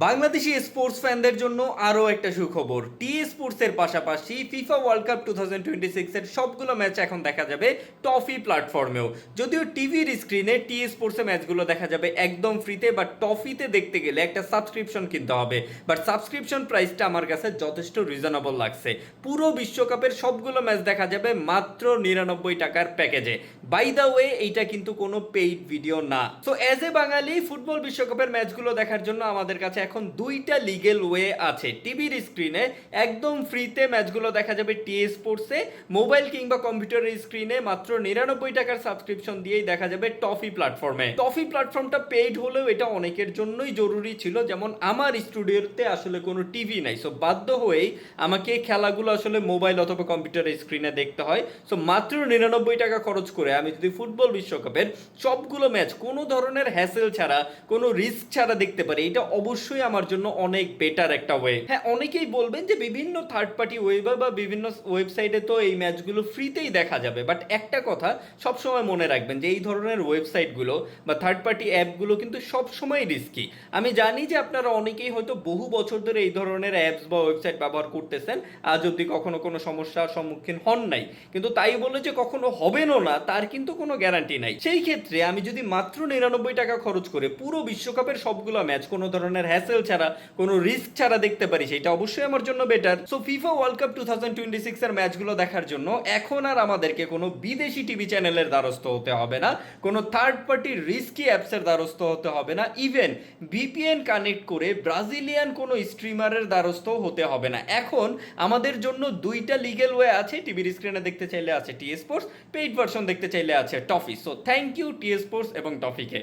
Bangladeshi sports ফ্যানদের জন্য আরও একটা সুখবর। টি স্পোর্টসের পাশাপাশি ফিফা ওয়ার্ল্ড কাপ 2026 এর সবগুলো ম্যাচ এখন দেখা যাবে টফি প্ল্যাটফর্মেও। যদিও টিভির স্ক্রিনে টি স্পোর্টসের ম্যাচগুলো দেখা যাবে একদম ফ্রিতে, বাট টফিতে দেখতে গেলে একটা সাবস্ক্রিপশন কিনতে হবে। বাট সাবস্ক্রিপশন প্রাইসটা আমার কাছে যথেষ্ট রিজনেবল লাগছে। পুরো বিশ্বকাপের সবগুলো ম্যাচ দেখা যাবে মাত্র 99 টাকার প্যাকেজে। বাই দ্য ওয়ে, এইটা কিন্তু কোনো পেইড ভিডিও না। So as a Bengali, football বিশ্বকাপের ম্যাচগুলো দেখার জন্য আমাদের কাছে এখন দুইটা লিগেল ওয়ে আছে। টিভির স্ক্রিনে একদম ফ্রিতে ম্যাচগুলো দেখা যাবে টি স্পোর্টসে, মোবাইল কিংবা কম্পিউটারের স্ক্রিনে মাত্র 99 টাকার সাবস্ক্রিপশন দিয়েই দেখা যাবে টফি প্ল্যাটফর্মে। টফি প্ল্যাটফর্মটা পেইড হলেও এটা অনেকের জন্যই জরুরি ছিল, যেমন আমার স্টুডিওতে আসলে কোনো টিভি নাই। সো বাধ্য হয়েই আমাকে খেলাগুলো আসলে মোবাইল অথবা কম্পিউটারের স্ক্রিনে দেখতে হয়। সো মাত্র 99 টাকা খরচ করে আমি যদি ফুটবল বিশ্বকাপের সবগুলো ম্যাচ কোনো ধরনের হ্যাসেল ছাড়া, কোনো রিস্ক ছাড়া দেখতে পারি, এটা অবশ্যই আমার জন্য অনেক বেটার একটা ওয়ে। হ্যাঁ, অনেকেই বলবেন যে বিভিন্ন থার্ড পার্টি ওয়েবে বা বিভিন্ন ওয়েবসাইটে তো এই ম্যাচগুলো ফ্রিতেই দেখা যাবে, বাট একটা কথা সবসময় মনে রাখবেন যে এই ধরনের ওয়েবসাইটগুলো বা থার্ড পার্টি অ্যাপগুলো কিন্তু সবসময় রিস্কি। আমি জানি যে আপনারা অনেকেই হয়তো বহু বছর ধরে এই ধরনের অ্যাপস বা ওয়েবসাইট ব্যবহার করতেছেন, আজ অব্দি কখনো কোনো সমস্যার সম্মুখীন হন নাই, কিন্তু তাই বলে যে কখনো হবেনও না তার কিন্তু কোনো গ্যারান্টি নাই। সেই ক্ষেত্রে আমি যদি মাত্র 99 টাকা খরচ করে পুরো বিশ্বকাপের সবগুলো ম্যাচ কোনো ধরনের হ্যাসেল ছাড়া, কোনো রিস্ক ছাড়া দেখতে পারি, সেটা অবশ্যই আমার জন্য better. So FIFA world cup 2026 এর ম্যাচগুলো দেখার জন্য এখন আর আমাদেরকে কোনো বিদেশি টিভি চ্যানেলের দ্বারস্থ হতে হবে না, কোনো থার্ড পার্টি রিস্কি অ্যাপসের দ্বারস্থ হতে হবে না, ইভেন ভিপিএন কানেক্ট করে ব্রাজিলিয়ান কোনো স্ট্রিমারের দ্বারস্থ হতে হবে না। এখন আমাদের জন্য দুইটা লিগেল ওয়ে আছে। টিভির স্ক্রিনে দেখতে চাইলে আছে টি স্পোর্টস, পেইড ভার্সন দেখতে চাইলে আছে toffee. So thank U T Sports এবং টফিকে।